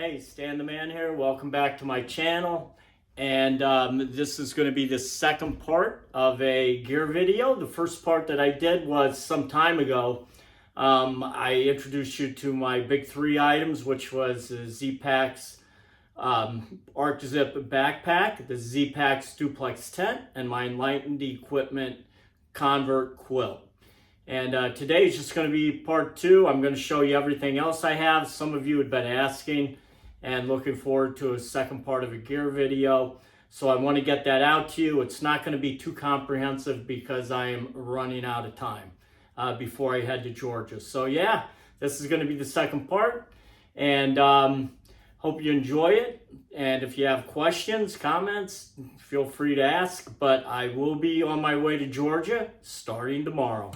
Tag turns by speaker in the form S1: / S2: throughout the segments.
S1: Hey, Stan the Man here. Welcome back to my channel. And this is going to be the second part of a gear video. The first part that I did was some time ago. I introduced you to my big three items, which was the Z-Packs Arc Zip backpack, the Z-Packs duplex tent, and my Enlightened Equipment convert quilt. And today is just going to be part two. I'm going to show you everything else I have. Some of you had been asking and looking forward to a second part of a gear video. So I want to get that out to you. It's not going to be too comprehensive because I am running out of time before I head to Georgia. So yeah, this is going to be the second part. And hope you enjoy it. And if you have questions, comments, feel free to ask. But I will be on my way to Georgia starting tomorrow.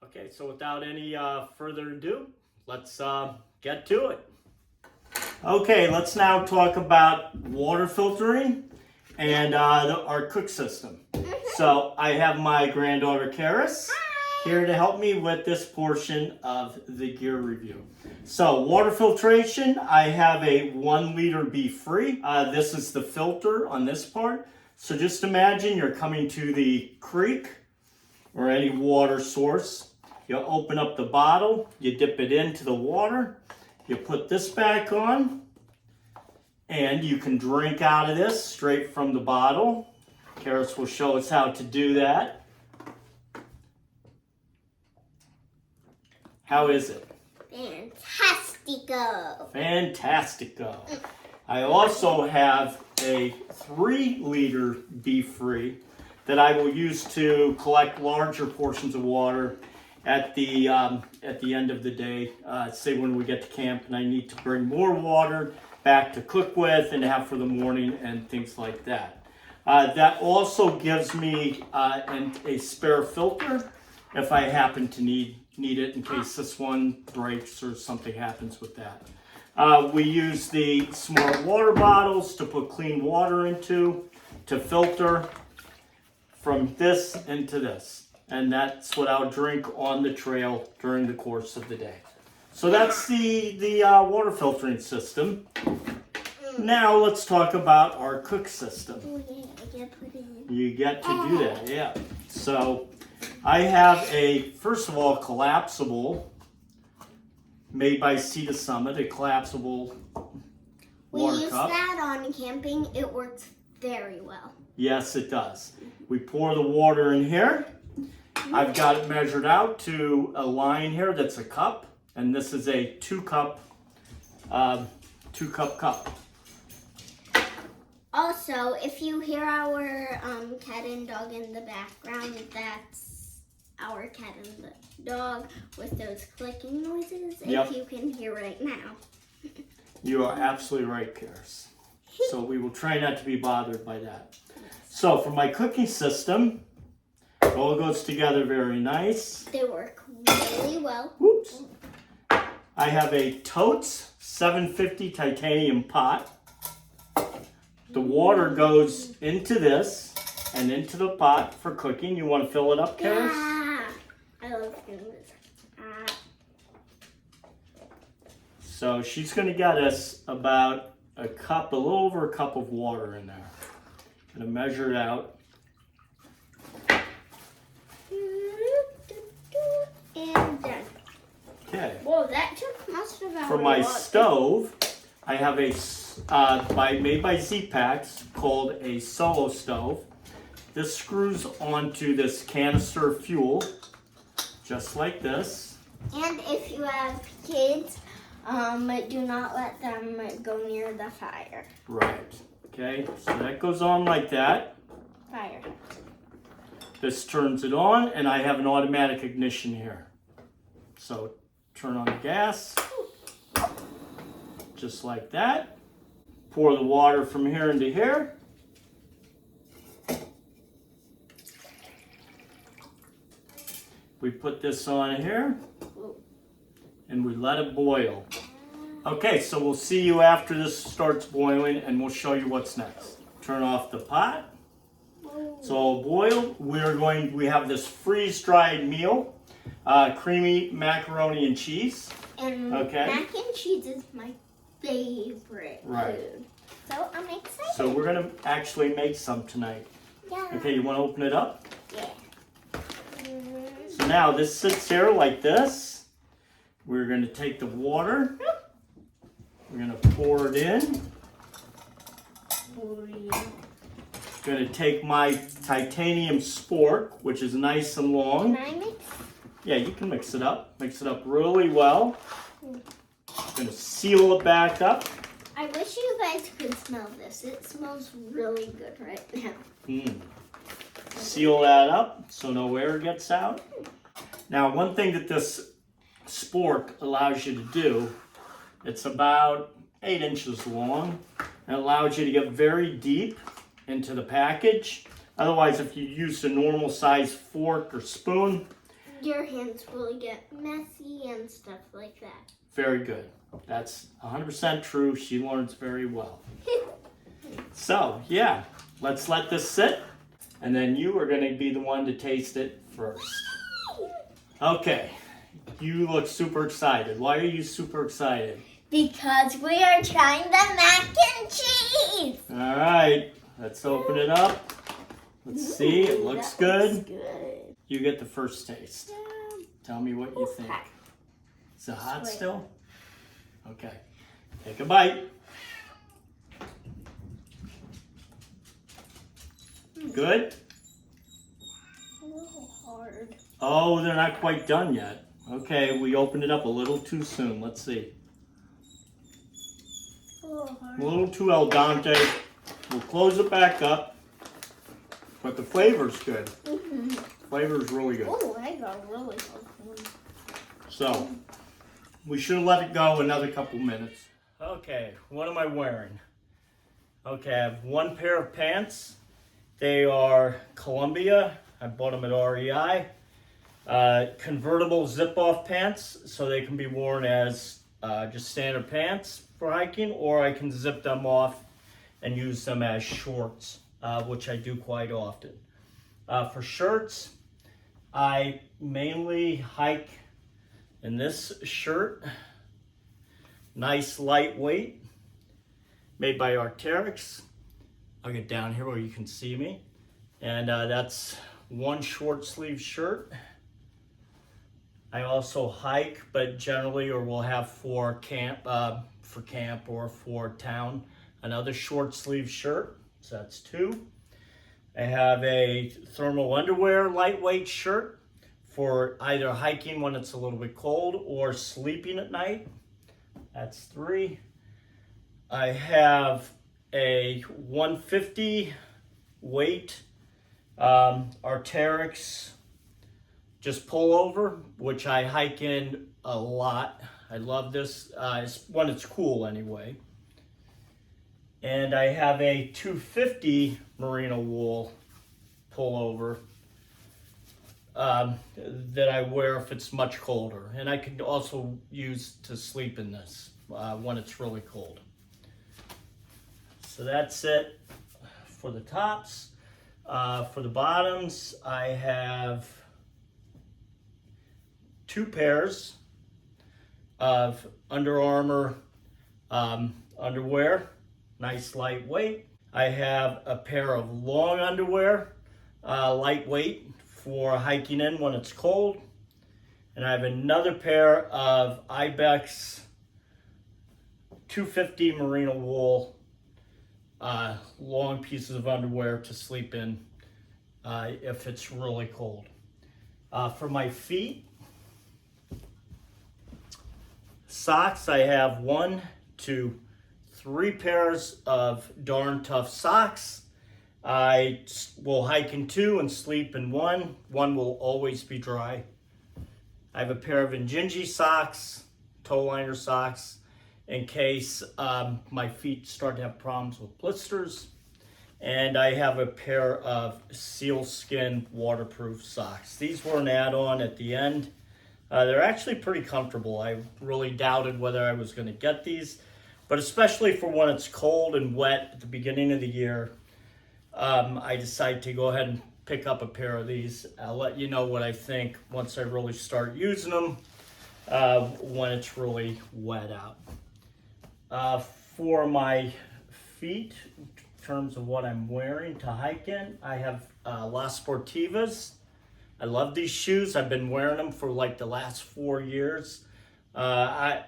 S1: Okay, so without any further ado, let's get to it. Okay, let's now talk about water filtering and our cook system. So I have my granddaughter Karis here to help me with this portion of the gear review. So water filtration, I have a 1 liter Be Free. This is the filter on this part. So just imagine you're coming to the creek or any water source. You open up the bottle, you dip it into the water, you put this back on, and you can drink out of this straight from the bottle. Karis will show us how to do that. How is it?
S2: Fantastico.
S1: Fantastico. I also have a 3 liter Be Free that I will use to collect larger portions of water at the end of the day, say when we get to camp and I need to bring more water back to cook with and have for the morning and things like that. That also gives me a spare filter if I happen to need it in case this one breaks or something happens with that. We use the small water bottles to put clean water into to filter from this into this. And that's what I'll drink on the trail during the course of the day. So that's the water filtering system. Now let's talk about our cook system.
S2: Oh yeah, I get put in.
S1: You get to do that, yeah. So I have a, first of all, collapsible, made by Sea to Summit, a collapsible water cup.
S2: We use that on camping. It works very well.
S1: Yes, it does. We pour the water in here. I've got it measured out to a line here that's a cup, and this is a 2 cup cup.
S2: Also, if you hear our cat and dog in the background, that's our cat and the dog with those clicking noises.
S1: Yep.
S2: If you can hear right now.
S1: You are absolutely right, Karis. So we will try not to be bothered by that. So for my cooking system, it all goes together very nice.
S2: They work really well.
S1: Whoops. I have a Totes 750 titanium pot. The water goes into this and into the pot for cooking. You want to fill it up, Karis?
S2: Yeah. I love doing this.
S1: So she's going to get us about a cup, a little over a cup of water in there. I'm going to measure it out.
S2: And done.
S1: Okay.
S2: Whoa, that took most of our
S1: For my
S2: water.
S1: stove, I have a made by Z-Packs called a solo stove. This screws onto this canister of fuel, just like this.
S2: And if you have kids, do not let them go near the fire.
S1: Right. Okay. So that goes on like that.
S2: Fire.
S1: This turns it on, and I have an automatic ignition here. So turn on the gas, just like that. Pour the water from here into here. We put this on here, and we let it boil. Okay, so we'll see you after this starts boiling, and we'll show you what's next. turn off the pot. It's all boiled. We have this freeze-dried meal, creamy macaroni and cheese.
S2: And
S1: okay.
S2: Mac and cheese is my favorite food. So I'm excited.
S1: So we're gonna actually make some tonight.
S2: Yeah.
S1: Okay, you wanna open it up?
S2: Yeah.
S1: So now this sits here like this. We're gonna take the water. We're gonna pour it in. Gonna take my titanium spork, which is nice and long.
S2: Can I mix?
S1: Yeah, you can mix it up. Mix it up really well. Gonna seal it back up.
S2: I wish you guys could smell this. It smells really good right now.
S1: Seal that up so no air gets out. Now, one thing that this spork allows you to do, it's about 8 inches long. It allows you to get very deep into the package. Otherwise, if you use a normal size fork or spoon,
S2: your hands will get messy and stuff like that.
S1: Very good. That's 100% true. She learns very well. So, yeah, let's let this sit, and then you are going to be the one to taste it first. Okay, you look super excited. Why are you super excited?
S2: Because we are trying the mac and cheese.
S1: All right, let's open it up. Let's see, it looks good.
S2: Looks good.
S1: You get the first taste. Tell me what you think. Is it hot still? Okay, take a bite. Good?
S2: A little hard.
S1: Oh, they're not quite done yet. Okay, we opened it up a little too soon. Let's see. A little too al dente. We'll close it back up. But the flavor's good. Flavor's really good.
S2: Oh, I got really good.
S1: So, we should have let it go another couple minutes. Okay, what am I wearing? Okay, I have one pair of pants. They are Columbia. I bought them at REI. Convertible zip-off pants, so they can be worn as just standard pants for hiking, or I can zip them off and use them as shorts, which I do quite often. For shirts, I mainly hike in this shirt. Nice lightweight, made by Arc'teryx. I'll get down here where you can see me. And that's one short sleeve shirt. I also hike, but generally, or we'll have for camp or for town, another short sleeve shirt. So that's 2. I have a thermal underwear lightweight shirt for either hiking when it's a little bit cold or sleeping at night. That's 3. I have a 150 weight Arc'teryx just pullover, which I hike in a lot. I love this when it's cool anyway. And I have a 250 merino wool pullover that I wear if it's much colder. And I can also use to sleep in this when it's really cold. So that's it for the tops. For the bottoms, I have 2 pairs of Under Armour underwear, nice lightweight. I have a pair of long underwear, lightweight for hiking in when it's cold. And I have another pair of Ibex 250 merino wool long pieces of underwear to sleep in if it's really cold. For my feet, socks, I have 1, 2, 3 pairs of Darn Tough socks. I will hike in 2 and sleep in 1. 1 will always be dry. I have a pair of Injinji socks, toe liner socks, in case my feet start to have problems with blisters. And I have a pair of sealskin waterproof socks. These were an add-on at the end. They're actually pretty comfortable. I really doubted whether I was going to get these, but especially for when it's cold and wet at the beginning of the year, I decided to go ahead and pick up a pair of these. I'll let you know what I think once I really start using them, when it's really wet out. For my feet, in terms of what I'm wearing to hike in, I have Las Sportivas. I love these shoes. I've been wearing them for like the last 4 years. I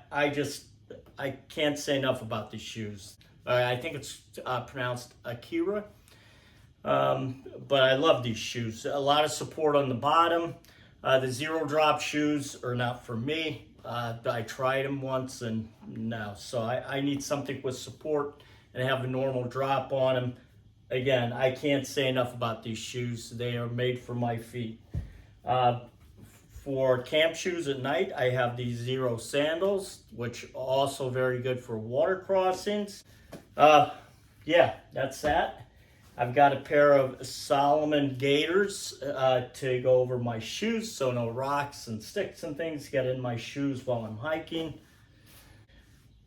S1: can't say enough about these shoes. I think it's pronounced Akira. But I love these shoes. A lot of support on the bottom. The zero drop shoes are not for me. I tried them once and no. So I need something with support and have a normal drop on them. Again, I can't say enough about these shoes. They are made for my feet. For camp shoes at night, I have these Zero sandals, which are also very good for water crossings. Yeah, that's that. I've got a pair of Solomon gaiters to go over my shoes so no rocks and sticks and things get in my shoes while I'm hiking.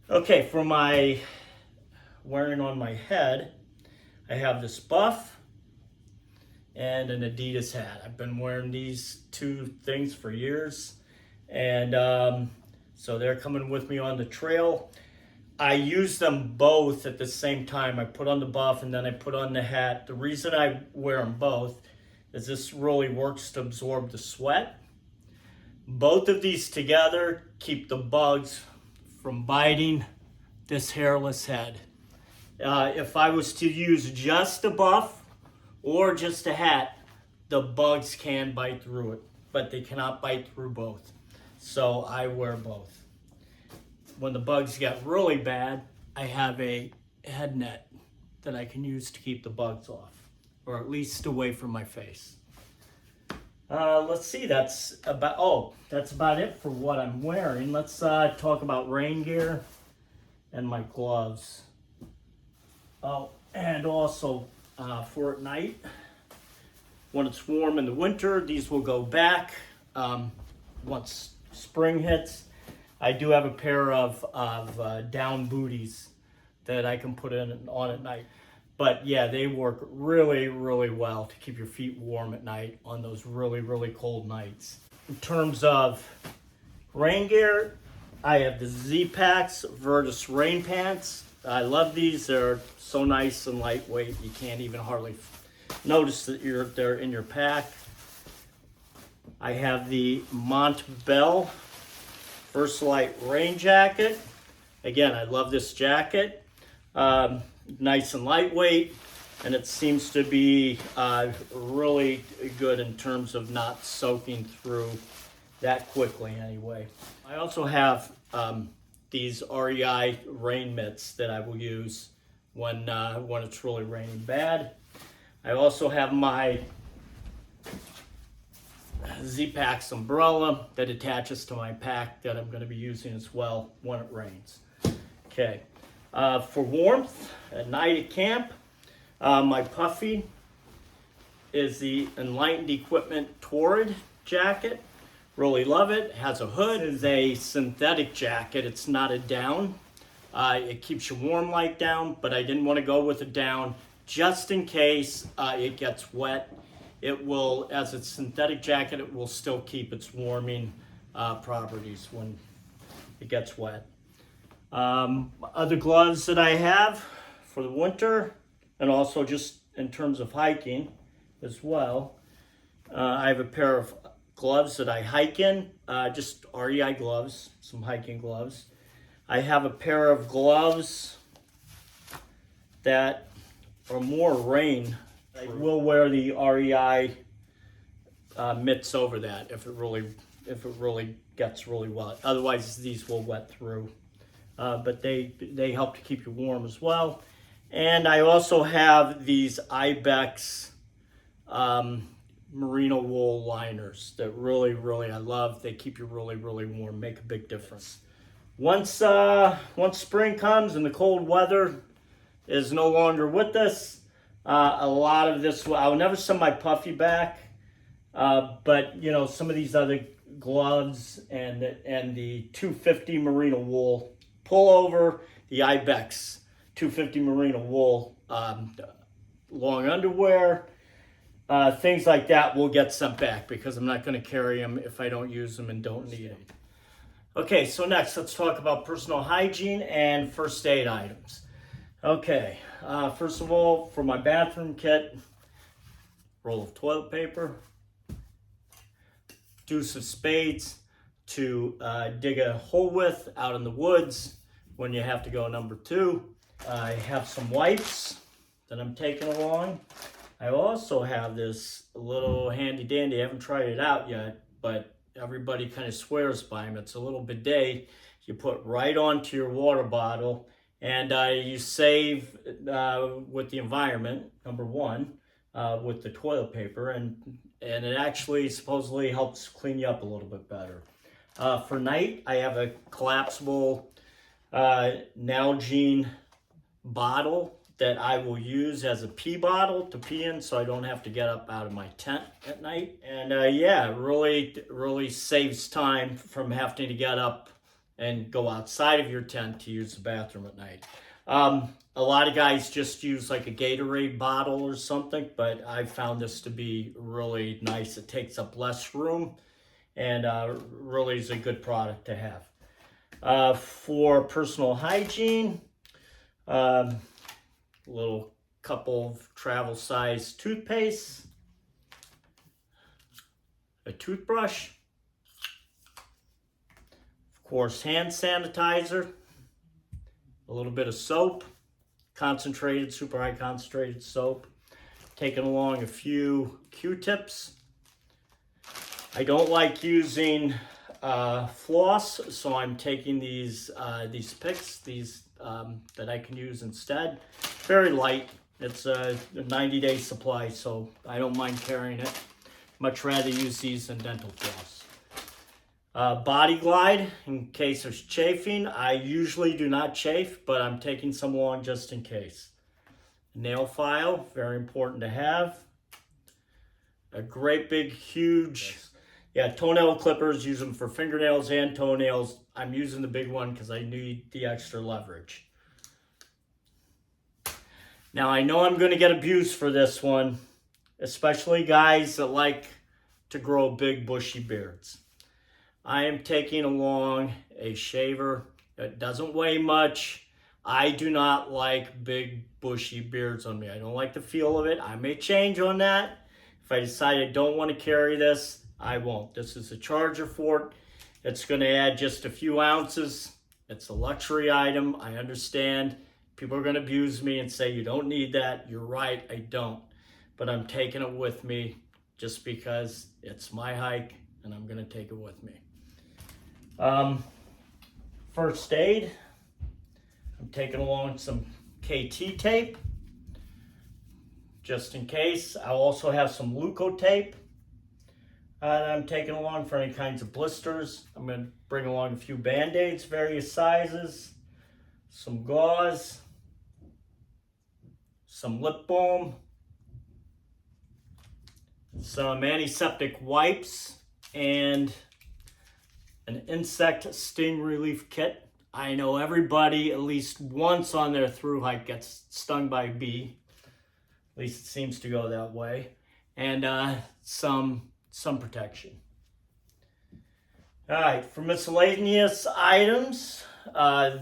S1: Okay, for my wearing on my head, I have this buff and an Adidas hat. I've been wearing these two things for years, and so they're coming with me on the trail. I use them both at the same time. I put on the buff and then I put on the hat. The reason I wear them both is this really works to absorb the sweat. Both of these together keep the bugs from biting this hairless head. If I was to use just a buff or just a hat, the bugs can bite through it, but they cannot bite through both. So I wear both. When the bugs get really bad, I have a head net that I can use to keep the bugs off, or at least away from my face. Let's see, that's about it for what I'm wearing. Let's talk about rain gear and my gloves. Oh, and also for at night, when it's warm in the winter, these will go back once spring hits. I do have a pair of down booties that I can put on at night. But yeah, they work really, really well to keep your feet warm at night on those really, really cold nights. In terms of rain gear, I have the Z-Packs Virtus rain pants. I love these. They're so nice and lightweight. You can't even hardly notice that they're in your pack. I have the Montbell First Light rain jacket. Again, I love this jacket. Nice and lightweight, and it seems to be really good in terms of not soaking through that quickly anyway. I also have these REI rain mitts that I will use when it's really raining bad. I also have my Z-Packs umbrella that attaches to my pack that I'm going to be using as well when it rains. Okay, for warmth at night at camp, my puffy is the Enlightened Equipment Torrid jacket. Really love it. It has a hood. It is a synthetic jacket. It's not a down. It keeps you warm like down, but I didn't want to go with a down just in case it gets wet. It will, as a synthetic jacket, it will still keep its warming properties when it gets wet. Other gloves that I have for the winter, and also just in terms of hiking as well, I have a pair of gloves that I hike in, just REI gloves, some hiking gloves. I have a pair of gloves that are more rain. I will wear the REI mitts over that if it really gets really wet. Otherwise, these will wet through. But they help to keep you warm as well. And I also have these Ibex merino wool liners that really, really I love. They keep you really, really warm, make a big difference. Once spring comes and the cold weather is no longer with us, a lot of this, I will never send my puffy back, but you know, some of these other gloves and the 250 merino wool pullover, the Ibex 250 merino wool long underwear, things like that will get sent back because I'm not going to carry them if I don't use them and don't need them. Okay, so next let's talk about personal hygiene and first aid items. Okay, first of all, for my bathroom kit, roll of toilet paper, deuce of spades to dig a hole with out in the woods when you have to go number 2. I have some wipes that I'm taking along. I also have this little handy dandy, I haven't tried it out yet, but everybody kind of swears by them. It's a little bidet you put right onto your water bottle, and you save with the environment, number 1, with the toilet paper, and it actually supposedly helps clean you up a little bit better. For night, I have a collapsible Nalgene bottle that I will use as a pee bottle to pee in, so I don't have to get up out of my tent at night. And yeah, it really saves time from having to get up and go outside of your tent to use the bathroom at night. A lot of guys just use like a Gatorade bottle or something, but I found this to be really nice. It takes up less room and really is a good product to have. For personal hygiene, little couple of travel size toothpaste, a toothbrush, of course hand sanitizer, a little bit of soap, concentrated, super high concentrated soap, taking along a few Q-tips. I don't like using floss, so I'm taking these picks, that I can use instead. Very light. It's a 90-day supply, so I don't mind carrying it. Much rather use these than dental floss. Body Glide, in case there's chafing. I usually do not chafe, but I'm taking some along just in case. Nail file, very important to have. A great big, huge, toenail clippers. Use them for fingernails and toenails. I'm using the big one because I need the extra leverage. Now, I know I'm going to get abused for this one, especially guys that like to grow big, bushy beards. I am taking along a shaver. It doesn't weigh much. I do not like big, bushy beards on me. I don't like the feel of it. I may change on that. If I decide I don't want to carry this, I won't. This is a charger for it. It's going to add just a few ounces. It's a luxury item. I understand. People are going to abuse me and say, you don't need that. You're right, I don't. But I'm taking it with me just because it's my hike and I'm going to take it with me. First aid. I'm taking along some KT tape just in case. I also have some Leuko tape that I'm taking along for any kinds of blisters. I'm going to bring along a few Band-Aids, various sizes, some gauze, some lip balm, some antiseptic wipes, and an insect sting relief kit. I know everybody at least once on their through hike gets stung by a bee. At least it seems to go that way. And some protection. All right, for miscellaneous items,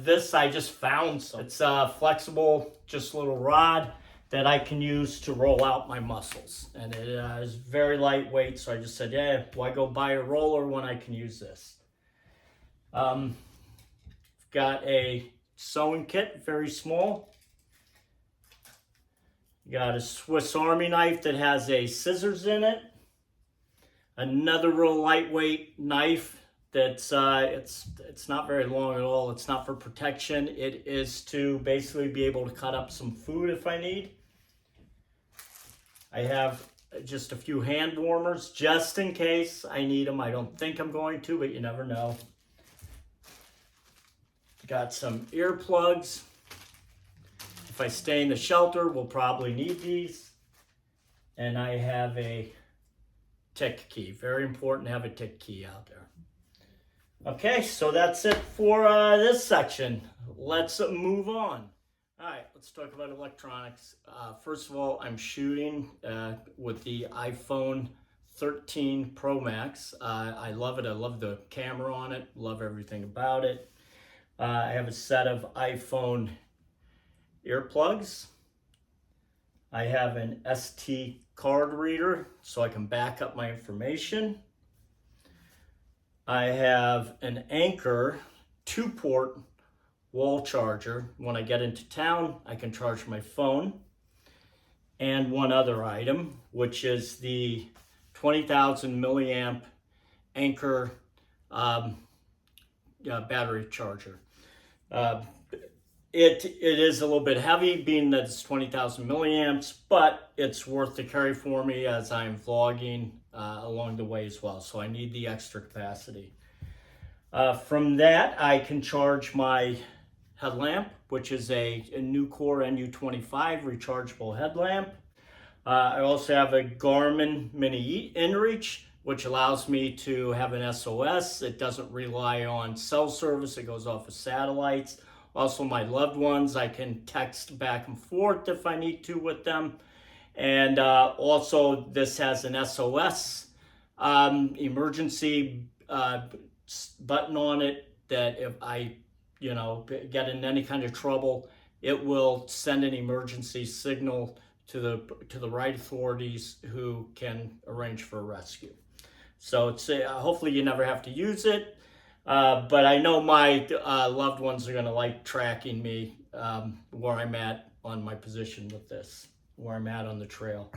S1: this I just found some. It's a flexible, just little rod that I can use to roll out my muscles. And it is very lightweight, so I just said, yeah, why go buy a roller when I can use this? Got a sewing kit, very small. Got a Swiss Army knife that has a scissors in it. Another real lightweight knife that's it's not very long at all. It's not for protection. It is to basically be able to cut up some food if I need. I have just a few hand warmers just in case I need them. I don't think I'm going to, but you never know. Got some earplugs. If I stay in the shelter, we'll probably need these. And I have a tick key. Very important to have a tick key out there. Okay, so that's it for this section. Let's move on. All right, let's talk about electronics. First of all, I'm shooting with the iPhone 13 Pro Max. I love it. I love the camera on it. Love everything about it. I have a set of iPhone earplugs. I have an SD card reader so I can back up my information. I have an Anchor 2-port wall charger. When I get into town, I can charge my phone. And one other item, which is the 20,000 milliamp Anchor battery charger. It is a little bit heavy, being that it's 20,000 milliamps, but it's worth the carry for me as I'm vlogging along the way as well. So I need the extra capacity. From that, I can charge my headlamp, which is a Nucor NU25 rechargeable headlamp. I also have a Garmin Mini InReach, which allows me to have an SOS. It doesn't rely on cell service. It goes off of satellites. Also, my loved ones, I can text back and forth if I need to with them. And also, this has an SOS emergency button on it that if I get in any kind of trouble, it will send an emergency signal to the right authorities who can arrange for a rescue. So it's hopefully you never have to use it, but I know my loved ones are going to like tracking me where I'm at on my position with this, where I'm at on the trail.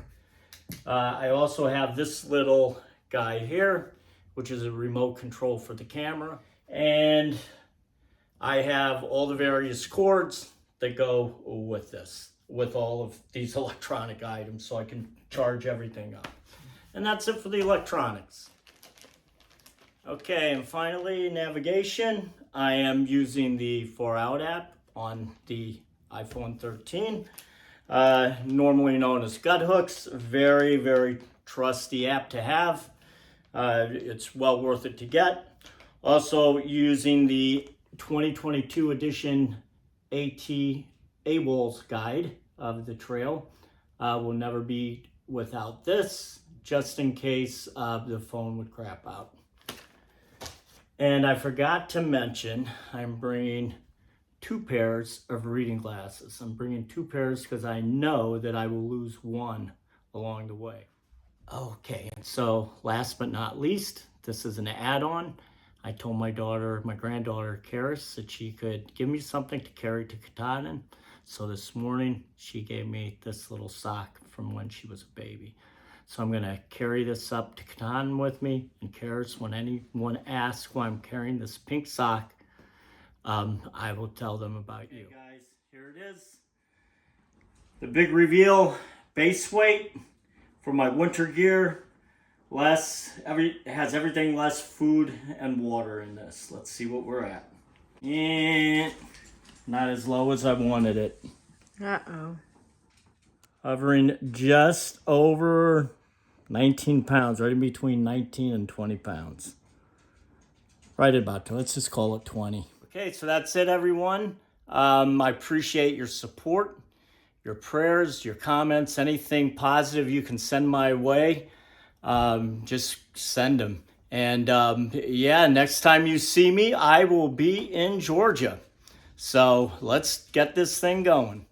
S1: I also have this little guy here, which is a remote control for the camera, and I have all the various cords that go with this, with all of these electronic items, so I can charge everything up. And that's it for the electronics. Okay, and finally, navigation. I am using the 4Out app on the iPhone 13, normally known as Gut Hooks. Very, very trusty app to have. It's well worth it to get. Also using the 2022 edition AWOL's guide of the trail. Will never be without this, just in case the phone would crap out. And I forgot to mention, I'm bringing 2 pairs of reading glasses. I'm bringing 2 pairs because I know that I will lose one along the way. Okay, and so last but not least, this is an add-on. I told my granddaughter, Karis, that she could give me something to carry to Katahdin. So this morning, she gave me this little sock from when she was a baby. So I'm going to carry this up to Katahdin with me. And Karis, when anyone asks why I'm carrying this pink sock, I will tell them about you. Hey guys, here it is. The big reveal, base weight for my winter gear. Has everything less food and water in this. Let's see what we're at. And not as low as I wanted it.
S3: Uh-oh.
S1: Hovering just over 19 pounds, right in between 19 and 20 pounds. Right about, let's just call it 20. Okay, so that's it, everyone. I appreciate your support, your prayers, your comments, anything positive you can send my way. Just send them. And yeah, next time you see me, I will be in Georgia. So let's get this thing going.